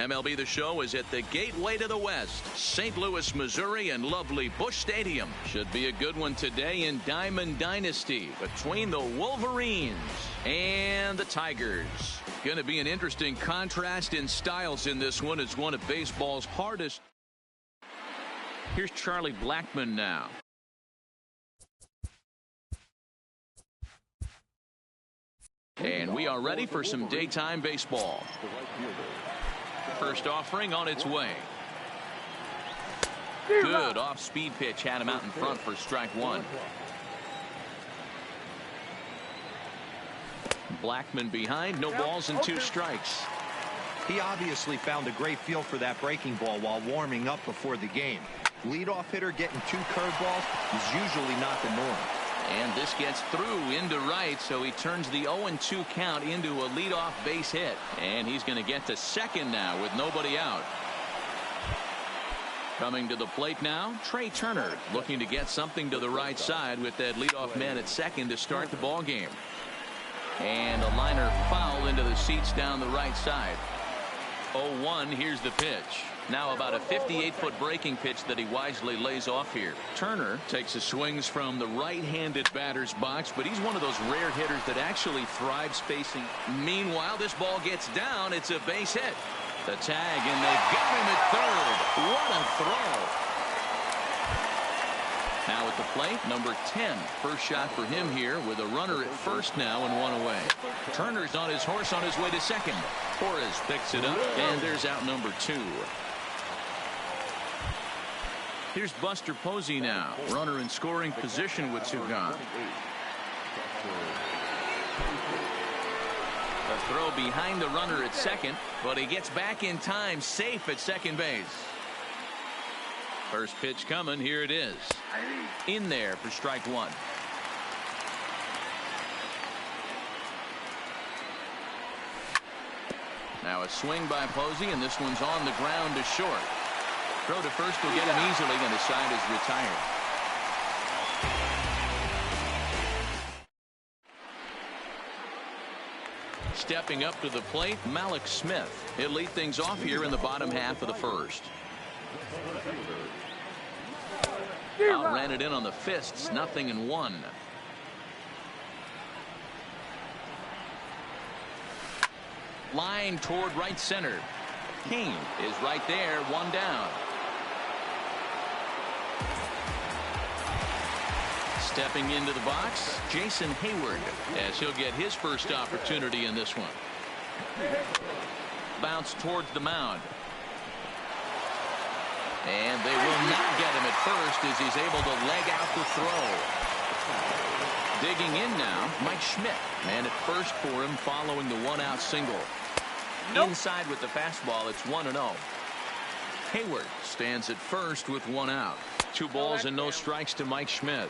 MLB The Show is at the gateway to the West, St. Louis, Missouri, and lovely Busch Stadium. Should be a good one today in Diamond Dynasty between the Wolverines and the Tigers. Going to be an interesting contrast in styles in this one. It's one of baseball's hardest. Here's Charlie Blackmon now. And we are ready for some daytime baseball. First offering on its way. Good off-speed pitch had him out in front for strike one. Blackmon behind, no balls and 2 strikes. He obviously found a great feel for that breaking ball while warming up before the game. Leadoff hitter getting 2 curveballs is usually not the norm. And this gets through into right, so he turns the 0-2 count into a leadoff base hit. And he's going to get to second now with nobody out. Coming to the plate now, Trey Turner looking to get something to the right side with that leadoff man at second to start the ball game. And a liner foul into the seats down the right side. 0-1, here's the pitch. Now about a 58-foot breaking pitch that he wisely lays off here. Turner takes his swings from the right-handed batter's box, but he's one of those rare hitters that actually thrives facing. Meanwhile, this ball gets down. It's a base hit. The tag, and they've got him at third. What a throw. Now at the plate, number 10. First shot for him here with a runner at first now and 1 away. Turner's on his horse on his way to second. Torres picks it up, and there's out number 2. Here's Buster Posey now. Runner in scoring position with 2 gone. A throw behind the runner at second, but he gets back in time, safe at second base. First pitch coming. Here it is. In there for strike 1. Now a swing by Posey, and this one's on the ground to short. Throw to first will get him easily, and the side is retired. Stepping up to the plate, Malik Smith. He'll lead things off here in the bottom half of the first. Ran it in on the fists, 0-1. Line toward right center. King is right there, 1 down. Stepping into the box, Jason Hayward, as he'll get his first opportunity in this one. Bounce towards the mound. And they will not get him at first as he's able to leg out the throw. Digging in now, Mike Schmidt. Man at first for him following the 1-out single. Inside with the fastball, it's 1-0. Hayward stands at first with 1 out. 2 balls and no strikes to Mike Schmidt.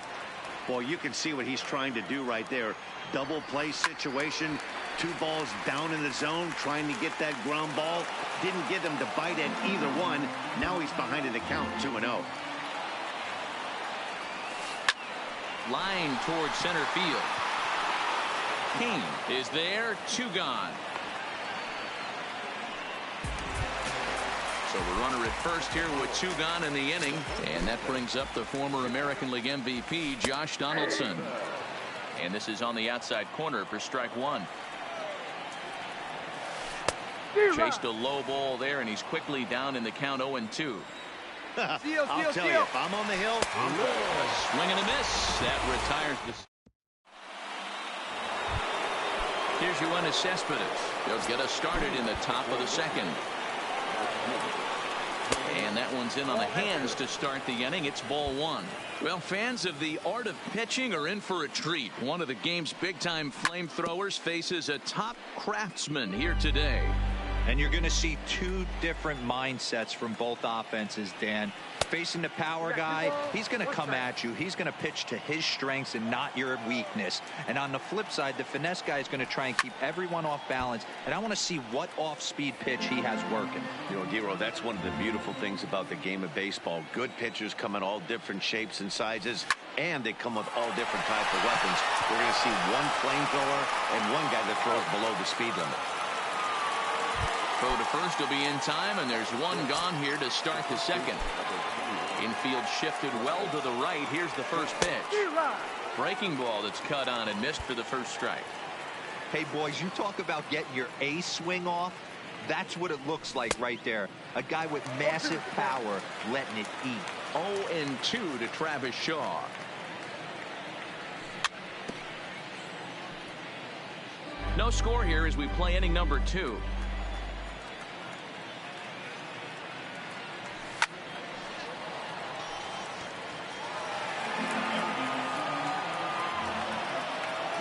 Well, you can see what he's trying to do right there. Double play situation. 2 balls down in the zone, trying to get that ground ball. Didn't get him to bite at either one. Now he's behind in the count, 2-0. Line towards center field. King is there, 2 gone. So the runner at first here with 2 gone in the inning, and that brings up the former American League MVP Josh Donaldson. And this is on the outside corner for strike 1. Chased a low ball there, and he's quickly down in the count, 0-2. I'll tell you, if I'm on the hill, a swing and a miss. That retires this. Here's Yoenis Cespedes. He'll get us started in the top of the second. And that one's in on the hands to start the inning. It's ball 1. Well, fans of the art of pitching are in for a treat. One of the game's big-time flamethrowers faces a top craftsman here today. And you're going to see 2 different mindsets from both offenses, Dan. Facing the power guy, he's going to come at you. He's going to pitch to his strengths and not your weakness. And on the flip side, the finesse guy is going to try and keep everyone off balance. And I want to see what off-speed pitch he has working. You know, Dero, that's one of the beautiful things about the game of baseball. Good pitchers come in all different shapes and sizes, and they come with all different types of weapons. We're going to see one flamethrower and one guy that throws below the speed limit. Throw to first will be in time, and there's one gone here to start the second. Infield shifted well to the right. Here's the first pitch. Breaking ball that's cut on and missed for the first strike. Hey, boys, you talk about getting your A swing off. That's what it looks like right there. A guy with massive power letting it eat. 0-2 to Travis Shaw. No score here as we play inning number 2.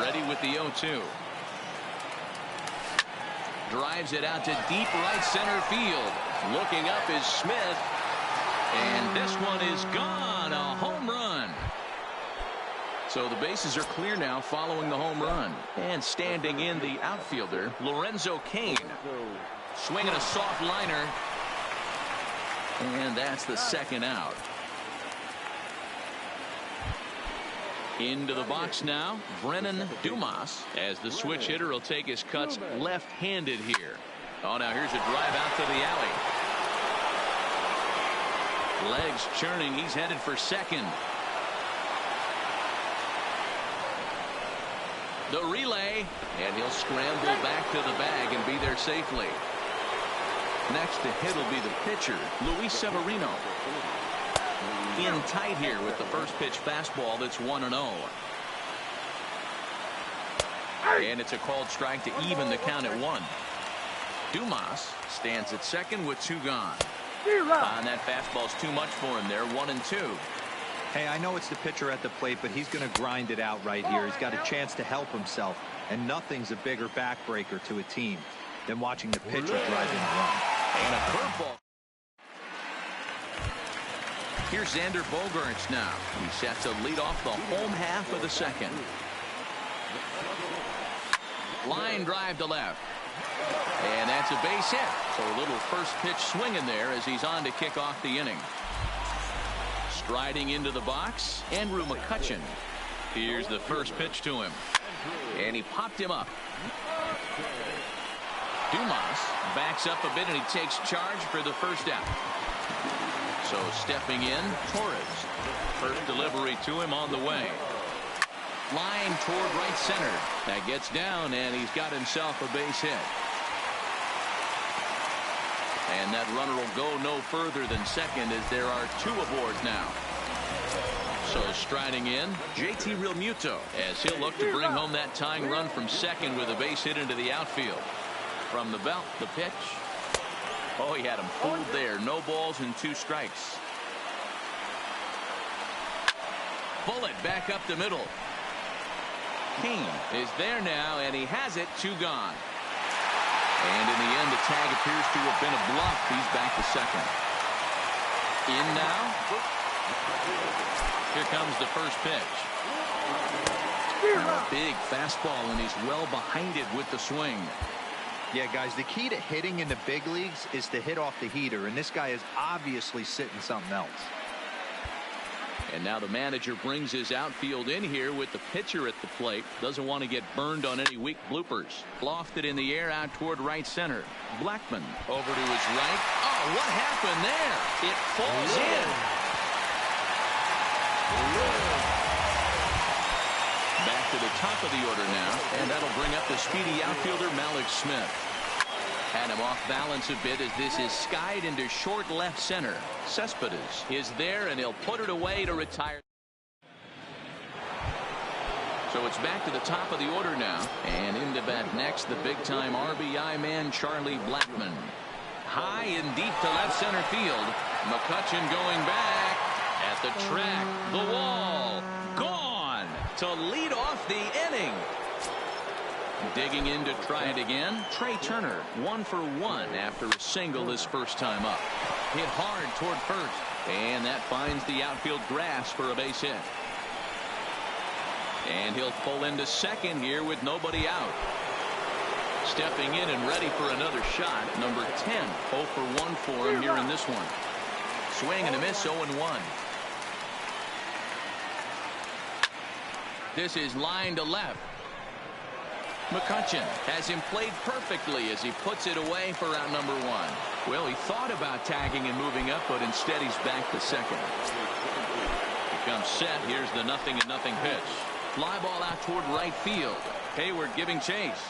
Ready with the 0-2. Drives it out to deep right center field. Looking up is Smith. And this one is gone. A home run. So the bases are clear now following the home run. And standing in the outfielder, Lorenzo Cain. Swinging a soft liner. And that's the second out. Into the box now, Brennan Dumas, as the switch hitter will take his cuts left-handed here. Oh, now here's a drive out to the alley. Legs churning. He's headed for second. The relay, and he'll scramble back to the bag and be there safely. Next to hit will be the pitcher, Luis Severino. In tight here with the first pitch fastball that's 1-0. And it's a called strike to even the count at 1. Dumas stands at second with 2 gone. And that fastball's too much for him there. 1-2. Hey, I know it's the pitcher at the plate, but he's going to grind it out right here. He's got a chance to help himself, and nothing's a bigger backbreaker to a team than watching the pitcher drive in a run. And a curveball. Here's Xander Bogaerts now. He sets a lead off the home half of the second. Line drive to left. And that's a base hit. So a little first pitch swing in there as he's on to kick off the inning. Striding into the box, Andrew McCutchen. Here's the first pitch to him. And he popped him up. Dumas backs up a bit and he takes charge for the first out. So stepping in, Torres. First delivery to him on the way. Line toward right center. That gets down, and he's got himself a base hit. And that runner will go no further than second as there are 2 aboard now. So striding in, JT Realmuto as he'll look to bring home that tying run from second with a base hit into the outfield. From the belt, the pitch. Oh, he had him fooled there. No balls and 2 strikes. Bullet back up the middle. King is there now, and he has it. 2 gone. And in the end, the tag appears to have been a bluff. He's back to second. In now. Here comes the first pitch. A big fastball, and he's well behind it with the swing. Yeah, guys, the key to hitting in the big leagues is to hit off the heater, and this guy is obviously sitting something else. And now the manager brings his outfield in here with the pitcher at the plate. Doesn't want to get burned on any weak bloopers. Lofted in the air out toward right center. Blackman over to his right. Oh, what happened there? It falls in. Back to the top of the order now, and that'll bring up the speedy outfielder Malik Smith. Had him off balance a bit as this is skied into short left center. Cespedes is there, and he'll put it away to retire. So it's back to the top of the order now, and into bat next, the big-time RBI man Charlie Blackman. High and deep to left center field. McCutchen going back at the track, the wall, gone to lead off the inning. Digging in to try it again, Trey Turner, 1 for 1 after a single his first time up. Hit hard toward first, and that finds the outfield grass for a base hit. And he'll pull into second here with nobody out. Stepping in and ready for another shot, number 10, 0 for 1 for him here in this one. Swing and a miss, 0-1. This is line to left. McCutcheon has him played perfectly as he puts it away for out number 1. Well, he thought about tagging and moving up, but instead he's back to second. He comes set. Here's the 0-0 pitch. Fly ball out toward right field. Hayward giving chase.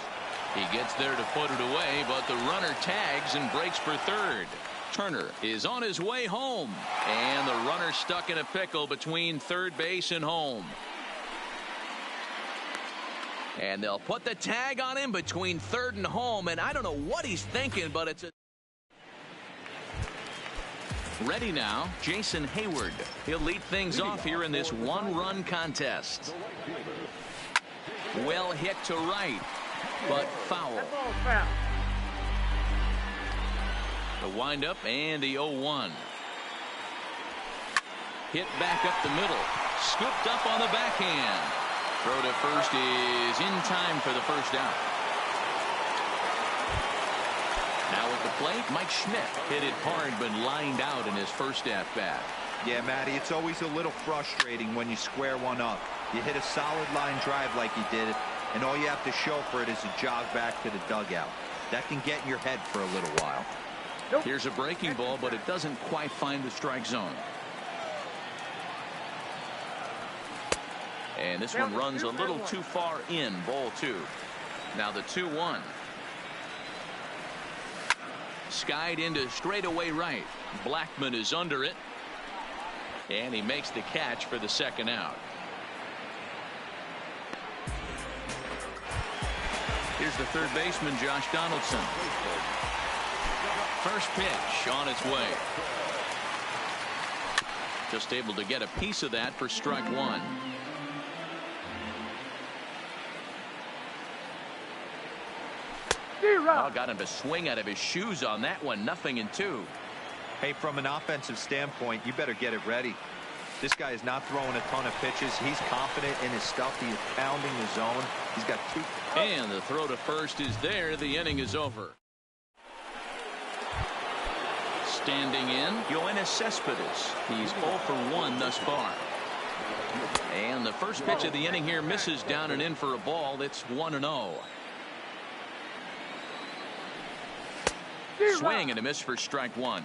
He gets there to put it away, but the runner tags and breaks for third. Turner is on his way home, and the runner stuck in a pickle between third base and home. And they'll put the tag on him between third and home, and I don't know what he's thinking, but it's a... Ready now, Jason Hayward. He'll lead things off here in this one-run contest. Well hit to right, but foul. The windup and the 0-1. Hit back up the middle. Scooped up on the backhand. Throw to first is in time for the first out. Now at the plate, Mike Schmidt hit it hard but lined out in his first at-bat. Yeah, Matty, it's always a little frustrating when you square one up. You hit a solid line drive like you did, and all you have to show for it is a jog back to the dugout. That can get in your head for a little while. Here's a breaking ball, but it doesn't quite find the strike zone. And this one runs a little too far in, ball 2. Now the 2-1. Skied into straightaway right. Blackman is under it. And he makes the catch for the second out. Here's the third baseman, Josh Donaldson. First pitch on its way. Just able to get a piece of that for strike 1. Oh, got him to swing out of his shoes on that one. 0-2. Hey, from an offensive standpoint, you better get it ready. This guy is not throwing a ton of pitches. He's confident in his stuff. He is pounding the zone. He's got 2. And the throw to first is there. The inning is over. Standing in, Yoenis Cespedes. He's 0 for 1 thus far. And the first pitch of the inning here misses down and in for a ball. That's 1-0. Swing and a miss for strike 1.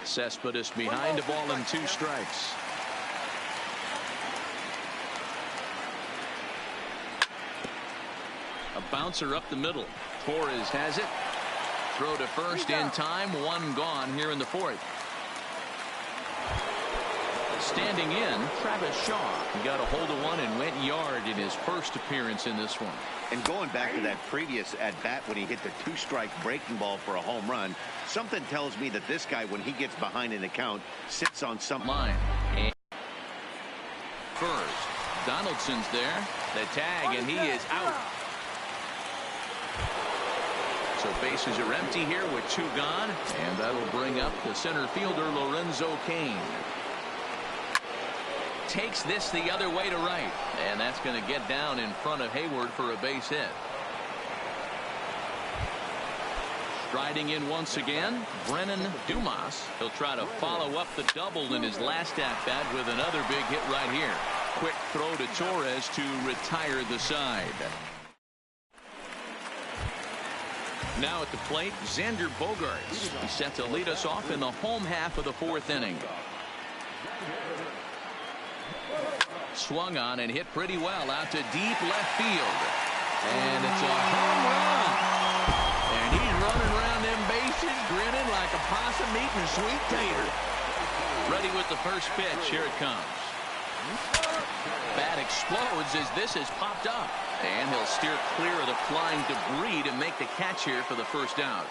Cespedes behind, a ball and 2 strikes. A bouncer up the middle. Torres has it. Throw to first in time. 1 gone here in the 4th. Standing in, Travis Shaw. He got a hold of one and went yard in his first appearance in this one. And going back to that previous at-bat when he hit the 2-strike breaking ball for a home run, something tells me that this guy, when he gets behind in the count, sits on some line. And first, Donaldson's there. The tag, and he is out. So bases are empty here with 2 gone, and that'll bring up the center fielder, Lorenzo Cain. Takes this the other way to right, and that's going to get down in front of Hayward for a base hit. Striding in once again, Brennan Dumas. He'll try to follow up the double in his last at-bat with another big hit right here. Quick throw to Torres to retire the side. Now at the plate, Xander Bogaerts. He's set to lead us off in the home half of the 4th inning. Swung on and hit pretty well out to deep left field. And it's a home run. And he's running around them bases, grinning like a possum eating a sweet tater. Ready with the first pitch. Here it comes. Bat explodes as this has popped up. And he'll steer clear of the flying debris to make the catch here for the first out.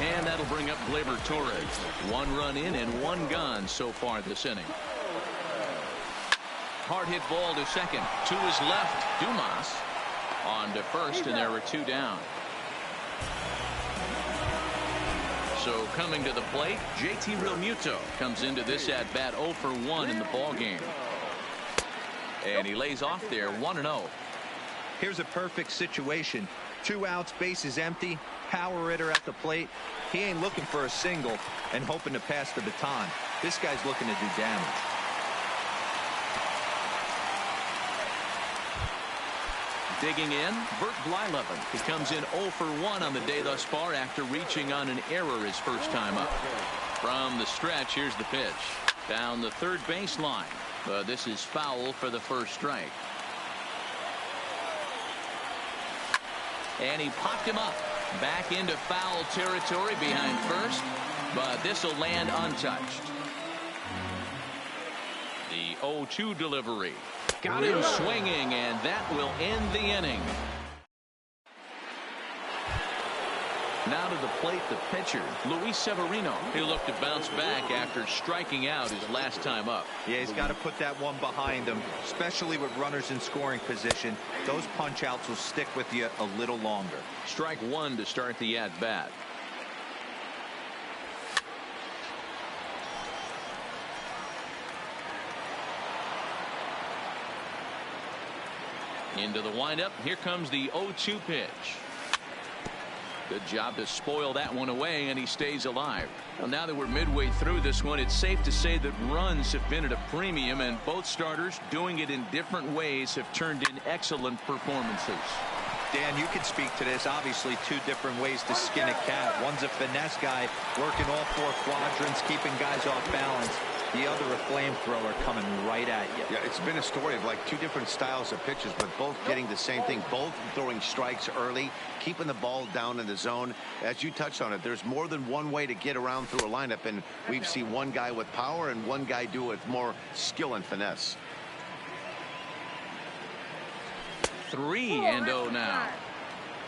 And that'll bring up Gleyber Torres. 1 run in and 1 gone so far this inning. Hard hit ball to second. To his left, Dumas on to first, and there were 2 down. So coming to the plate, JT Realmuto comes into this at bat 0 for 1 in the ball game. And he lays off there 1-0. Here's a perfect situation. 2 outs, bases empty, power hitter at the plate. He ain't looking for a single and hoping to pass the baton. This guy's looking to do damage. Digging in, Bert Blyleven. He comes in 0 for 1 on the day thus far after reaching on an error his first time up. From the stretch, here's the pitch. Down the third baseline. But this is foul for the first strike. And he popped him up. Back into foul territory behind first. But this will land untouched. The 0-2 delivery. Got him swinging, and that will end the inning. Now to the plate, the pitcher, Luis Severino. He looked to bounce back after striking out his last time up. Yeah, he's got to put that one behind him, especially with runners in scoring position. Those punch outs will stick with you a little longer. Strike 1 to start the at bat. Into the windup. Here comes the 0-2 pitch. Good job to spoil that one away, and he stays alive. Well, now that we're midway through this one, it's safe to say that runs have been at a premium, and both starters, doing it in different ways, have turned in excellent performances. Dan, you can speak to this. Obviously, 2 different ways to skin a cat. One's a finesse guy, working all 4 quadrants, keeping guys off balance. The other a flamethrower coming right at you. Yeah, it's been a story of like 2 different styles of pitches, but both getting the same thing, both throwing strikes early, keeping the ball down in the zone. As you touched on it, there's more than one way to get around through a lineup, and we've seen one guy with power and one guy do it with more skill and finesse. 3-0 now.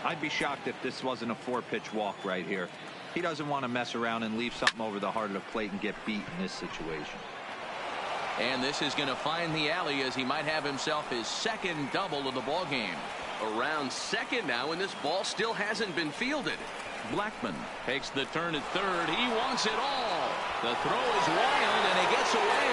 I'd be shocked if this wasn't a 4-pitch walk right here. He doesn't want to mess around and leave something over the heart of the plate and get beat in this situation. And this is going to find the alley as he might have himself his second double of the ball game. Around second now, and this ball still hasn't been fielded. Blackman takes the turn at third. He wants it all. The throw is wild, and it gets away.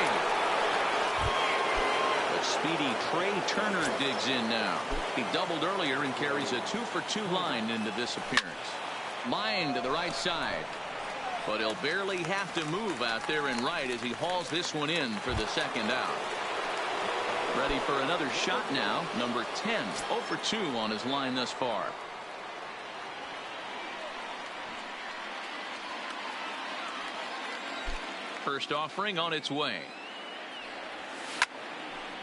The speedy Trey Turner digs in now. He doubled earlier and carries a 2-for-2 line into this appearance. Line to the right side, but he'll barely have to move out there in right as he hauls this one in for the second out. Ready for another shot now. Number 10, 0 for 2 on his line thus far. First offering on its way.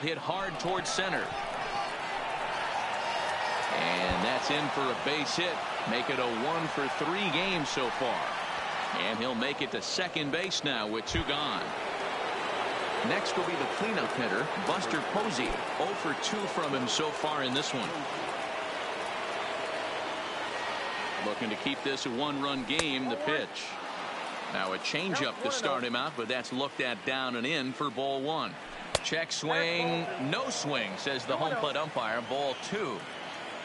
Hit hard towards center. And that's in for a base hit. Make it a 1-for-3 game so far. And he'll make it to second base now with 2 gone. Next will be the cleanup hitter, Buster Posey. 0 for 2 from him so far in this one. Looking to keep this a 1-run game. The pitch. Now a changeup to start him out, but that's looked at down and in for ball 1. Check swing. No swing, says the home plate umpire. Ball 2.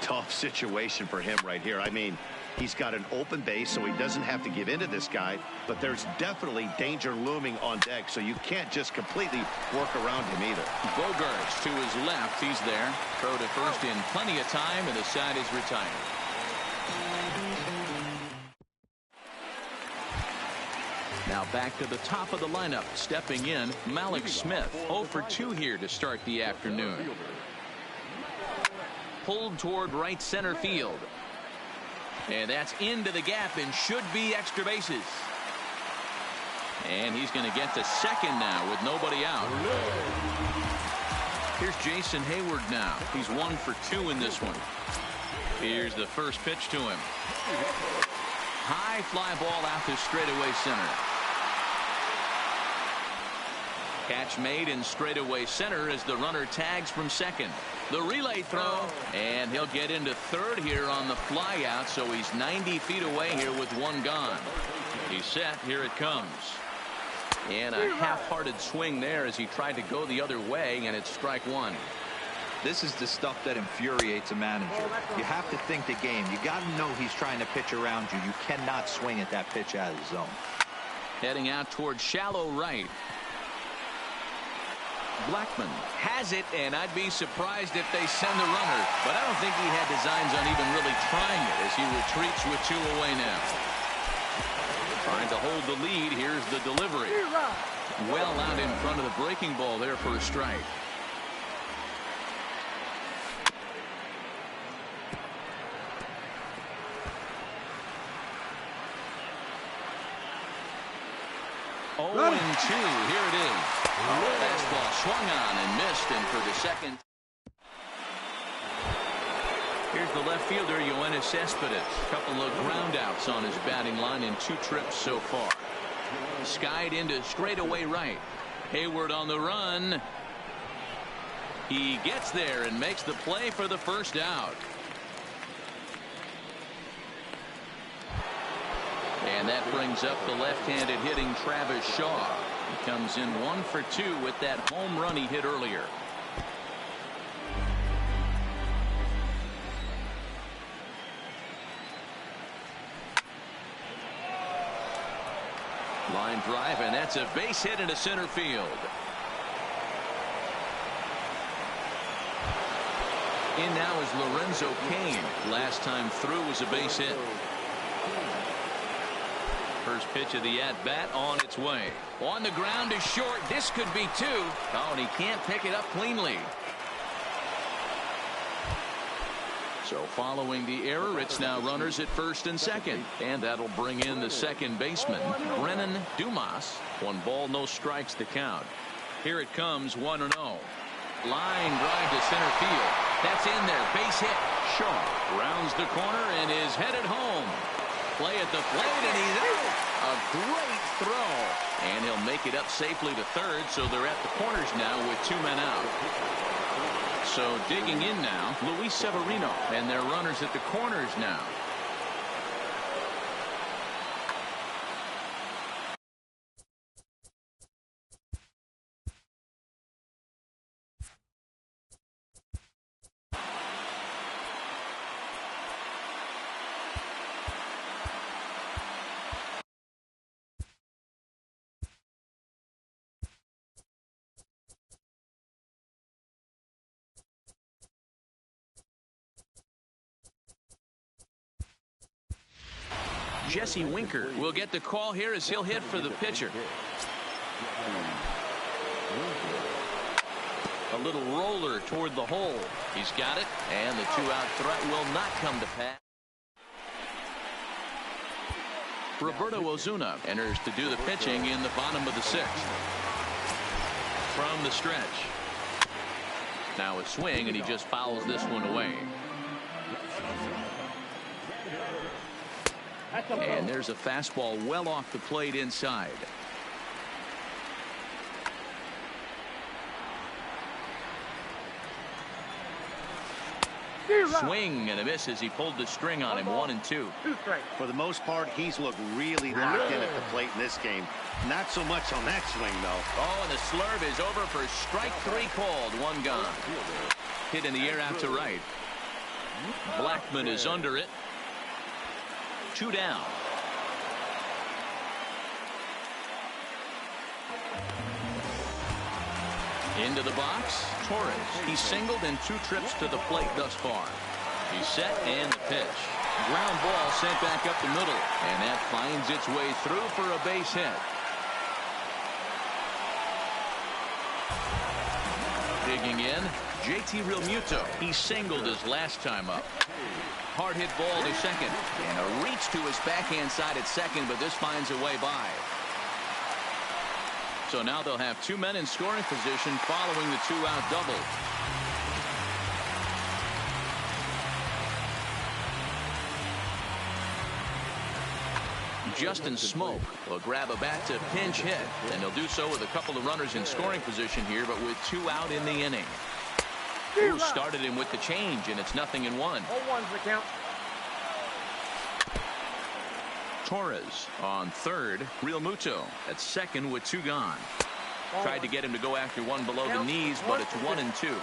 Tough situation for him right here. I mean, he's got an open base, so he doesn't have to give in to this guy, but there's definitely danger looming on deck, so you can't just completely work around him either. Bogarts to his left. He's there. Throw to first in plenty of time, and the side is retired. Now back to the top of the lineup. Stepping in, Malik Smith. 0 for 2 here to start the afternoon. Pulled toward right center field. And that's into the gap and should be extra bases. And he's going to get to second now with nobody out. Here's Jason Hayward now. He's 1 for 2 in this one. Here's the first pitch to him. High fly ball out to straightaway center. Catch made in straightaway center as the runner tags from second. The relay throw, and he'll get into third here on the fly out, so he's 90 feet away here with 1 gone. He's set. Here it comes. And a half-hearted swing there as he tried to go the other way, and it's strike 1. This is the stuff that infuriates a manager. You have to think the game. You got to know he's trying to pitch around you. You cannot swing at that pitch out of the zone. Heading out towards shallow right. Blackman has it, and I'd be surprised if they send the runner, but I don't think he had designs on even really trying it as he retreats with 2 away now. Trying to hold the lead. Here's the delivery. Well out in front of the breaking ball there for a strike. Oh, and 2. Here it is. Fastball swung on and missed, and for the second. Here's the left fielder, Yoenis Cespedes. Couple of ground outs on his batting line in 2 trips so far. Skied into straightaway right. Hayward on the run. He gets there and makes the play for the first out. And that brings up the left-handed hitting Travis Shaw. He comes in 1 for 2 with that home run he hit earlier. Line drive, and that's a base hit into center field. In now is Lorenzo Cain. Last time through was a base hit. First pitch of the at-bat on its way. On the ground is short. This could be 2. Oh, and he can't pick it up cleanly. So following the error, it's now runners at first and second. And that'll bring in the second baseman, Brennan Dumas. 1 ball, no strikes to count. Here it comes, 1-0. Line drive to center field. That's in there. Base hit. Shaw rounds the corner and is headed home. Play at the plate, and he's out. A great throw. And he'll make it up safely to third, so they're at the corners now with 2 men out. So digging in now, Luis Severino, and they're runners at the corners now. Jesse Winker will get the call here as he'll hit for the pitcher. A little roller toward the hole. He's got it, and the 2-out threat will not come to pass. Roberto Ozuna enters to do the pitching in the bottom of the 6th. From the stretch. Now a swing, and he just fouls this one away. And there's a fastball well off the plate inside. Swing and a miss as he pulled the string on him. 1-2. For the most part, he's looked really locked in at the plate in this game. Not so much on that swing, though. Oh, and the slurve is over for strike 3 called. 1 gone. Hit in the air out to right. Blackman is under it. 2 down. Into the box, Torres. He's singled in 2 trips to the plate thus far. He's set and the pitch. Ground ball sent back up the middle, and that finds its way through for a base hit. Digging in, JT Realmuto. He singled his last time up. Hard hit ball to second, and a reach to his backhand side at second, but this finds a way by. So now they'll have 2 men in scoring position following the 2-out double. Justin Smoke will grab a bat to pinch hit, and he'll do so with a couple of runners in scoring position here, but with 2 out in the inning. Who started him with the change, and it's 0-1. 0-1's the count. Torres on third. Realmuto at second with 2 gone. Tried to get him to go after one below the knees, but it's 1-2.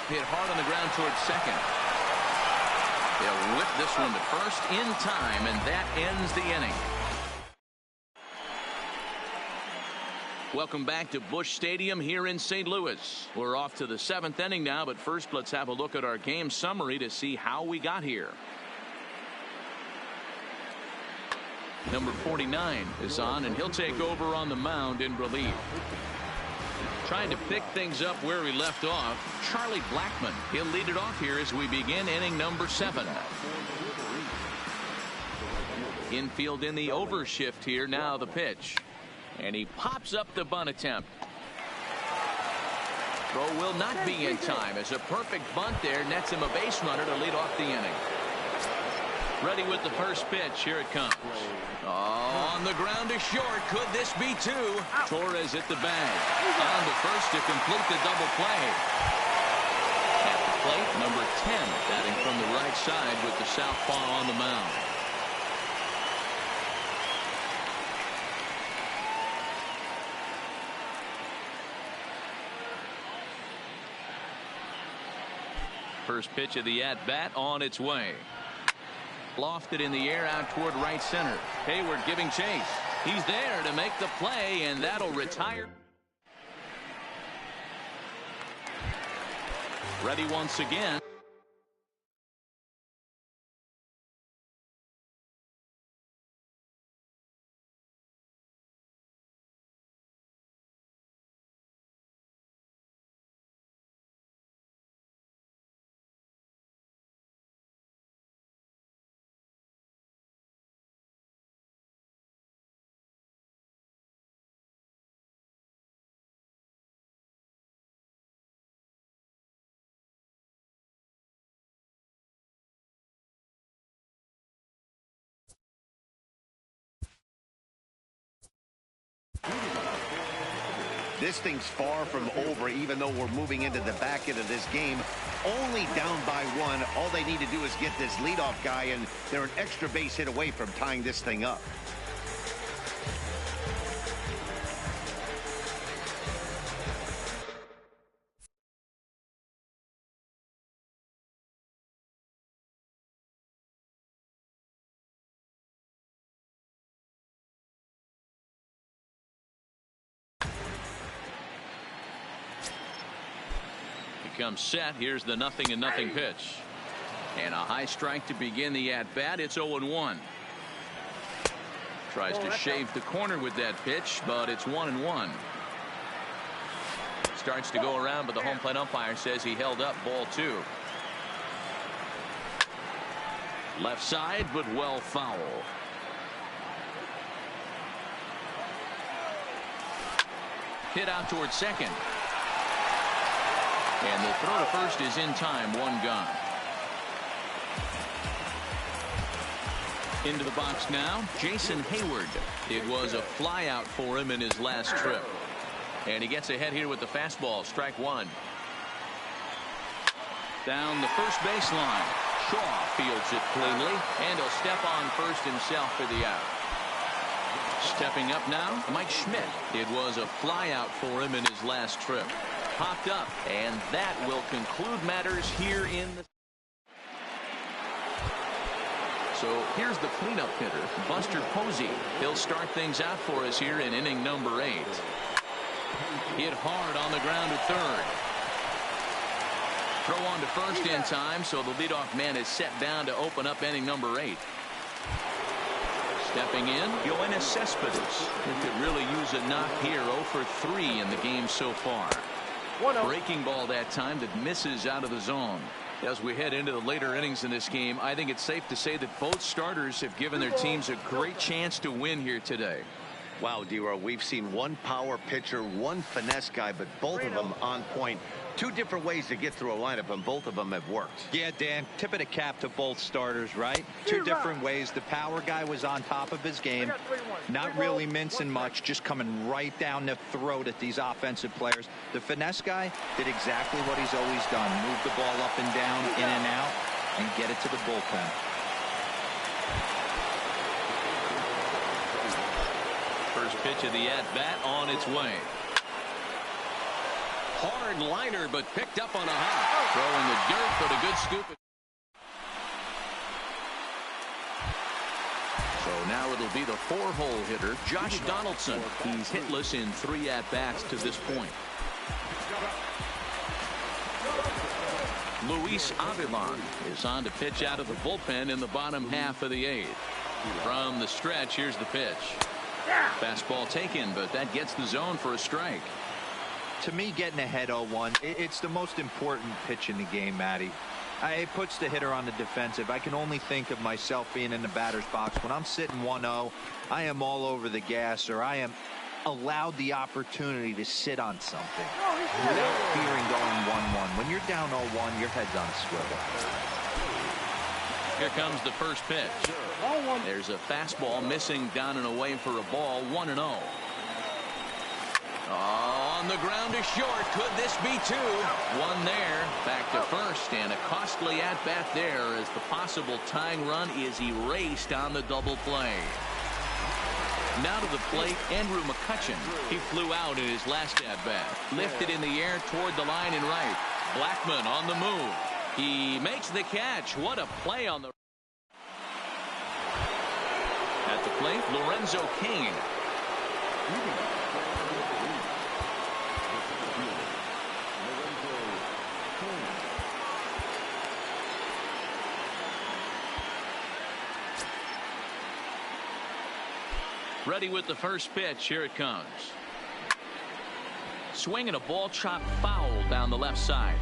hit hard on the ground towards second. They'll whip this one to first in time, and that ends the inning. Welcome back to Busch Stadium here in St. Louis. We're off to the 7th inning now, but first let's have a look at our game summary to see how we got here. Number 49 is on, and he'll take over on the mound in relief. Trying to pick things up where we left off, Charlie Blackmon. He'll lead it off here as we begin inning number 7. Infield in the overshift here. Now the pitch. And he pops up the bunt attempt. Throw will not be in time as a perfect bunt there nets him a base runner to lead off the inning. Ready with the first pitch. Here it comes. Oh, on the ground to short. Could this be two? Torres at the bag. On to first to complete the double play. At the plate, number 10, batting from the right side with the southpaw on the mound. First pitch of the at-bat on its way. Lofted in the air out toward right center. Hayward giving chase. He's there to make the play, and that'll retire. Ready once again. This thing's far from over, even though we're moving into the back end of this game. Only down by 1. All they need to do is get this leadoff guy, and they're an extra base hit away from tying this thing up. Comes set. Here's the 0-0 pitch. And a high strike to begin the at-bat. It's 0-1. Tries to shave the corner with that pitch, but it's 1-1. Starts to go around, but the home plate umpire says he held up ball 2. Left side, but well foul. Hit out towards second. And the throw to first is in time. 1 gone. Into the box now, Jason Hayward. It was a fly out for him in his last trip. And he gets ahead here with the fastball. Strike 1. Down the first baseline. Shaw fields it cleanly, and he'll step on first himself for the out. Stepping up now, Mike Schmidt. It was a fly out for him in his last trip. Popped up, and that will conclude matters here in the. So here's the cleanup hitter, Buster Posey. He'll start things out for us here in inning number 8. Hit hard on the ground to third. Throw on to first in time, so the leadoff man is set down to open up inning number 8. Stepping in, Yoenis Cespedes. He could really use a knock here. 0 for 3 in the game so far. Breaking ball that time that misses out of the zone. As we head into the later innings in this game, I think it's safe to say that both starters have given their teams a great chance to win here today. Wow, D-Row, we've seen one power pitcher, one finesse guy, but both of them on point. 2 different ways to get through a lineup, and both of them have worked. Yeah, Dan, tip of the cap to both starters, right? 2 different ways. The power guy was on top of his game, not really mincing much, just coming right down the throat at these offensive players. The finesse guy did exactly what he's always done. Move the ball up and down, in and out, and get it to the bullpen. First pitch of the at-bat on its way. Hard liner, but picked up on a hop. Throwing the dirt, but a good scoop. So now it'll be the 4-hole hitter, Josh Donaldson. He's hitless in 3 at-bats to this point. Luis Avilan is on to pitch out of the bullpen in the bottom half of the 8th. From the stretch, here's the pitch. Fastball taken, but that gets the zone for a strike. To me, getting ahead 0-1, it's the most important pitch in the game, Matty. It puts the hitter on the defensive. I can only think of myself being in the batter's box. When I'm sitting 1-0, I am all over the gas, or I am allowed the opportunity to sit on something without fearing going 1-1. When you're down 0-1, your head's on a swivel. Here comes the first pitch. There's a fastball missing down and away for a ball. 1-0. On the ground to short. Could this be 2? 1 there. Back to first, and a costly at-bat there as the possible tying run is erased on the double play. Now to the plate, Andrew McCutchen. He flew out in his last at-bat. Lifted in the air toward the line and right. Blackmon on the move. He makes the catch. What a play on the... At the plate, Lorenzo Cain. Ready with the first pitch. Here it comes. Swing and a ball chopped foul down the left side.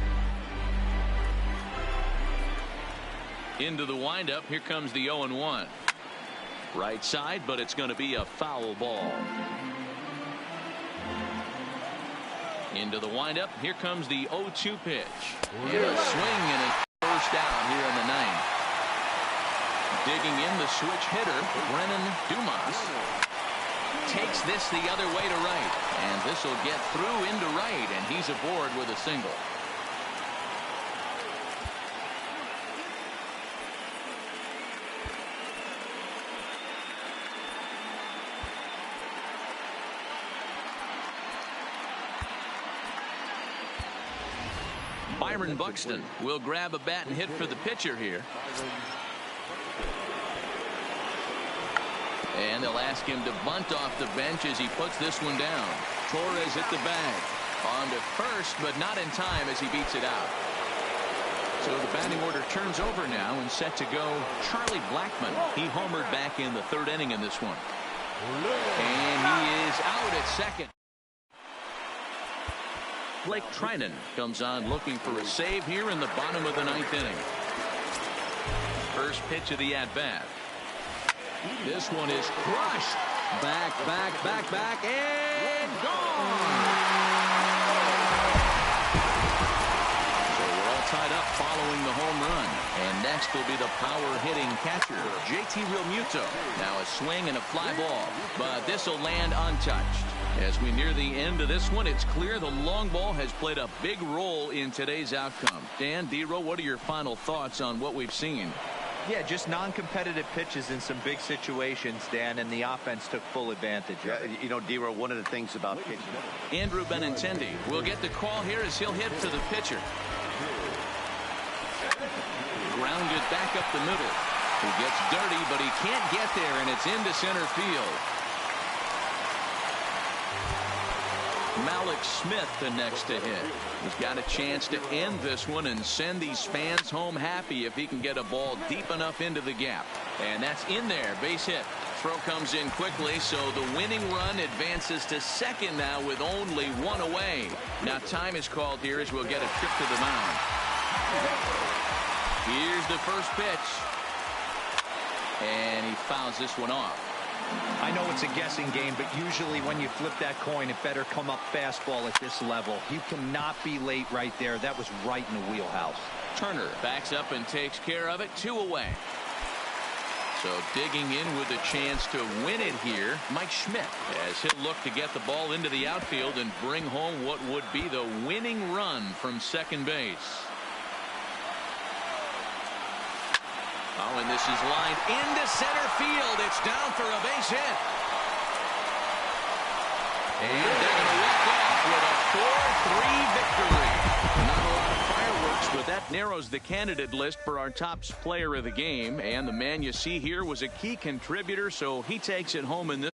Into the windup. Here comes the 0-1. Right side, but it's going to be a foul ball. Into the windup. Here comes the 0-2 pitch. And a swing and a first down here in the 9th. Digging in the switch hitter, Brennan Dumas. Takes this the other way to right, and this will get through into right, and he's aboard with a single. Byron Buxton will grab a bat and hit for the pitcher here. And they'll ask him to bunt off the bench as he puts this one down. Torres hit the bag. On to first, but not in time as he beats it out. So the batting order turns over now and set to go Charlie Blackmon. He homered back in the 3rd inning in this one. And he is out at second. Blake Trinan comes on looking for a save here in the bottom of the 9th inning. First pitch of the at-bat. This one is crushed. Back, and gone. So we're all tied up following the home run. And next will be the power-hitting catcher, JT Realmuto. Now a swing and a fly ball, but this will land untouched. As we near the end of this one, it's clear the long ball has played a big role in today's outcome. Dan, Dero, what are your final thoughts on what we've seen? Yeah, just non-competitive pitches in some big situations, Dan, and the offense took full advantage. Yeah, you know, Dero, one of the things about pitching. Andrew Benintendi will get the call here as he'll hit to the pitcher. Grounded back up the middle. He gets dirty, but he can't get there, and it's into center field. Malik Smith the next to hit. He's got a chance to end this one and send these fans home happy if he can get a ball deep enough into the gap. And that's in there. Base hit. Throw comes in quickly, so the winning run advances to second now with only 1 away. Now time is called here as we'll get a trip to the mound. Here's the first pitch. And he fouls this one off. I know it's a guessing game, but usually when you flip that coin, it better come up fastball at this level. You cannot be late right there. That was right in the wheelhouse. Turner backs up and takes care of it. 2 away. So digging in with a chance to win it here, Mike Schmidt, as he'll look to get the ball into the outfield and bring home what would be the winning run from second base. Oh, and this is lined into center field. It's down for a base hit. And they're going to walk off with a 4-3 victory. victory. Not a lot of fireworks, but that narrows the candidate list for our top player of the game. And the man you see here was a key contributor, so he takes it home in this.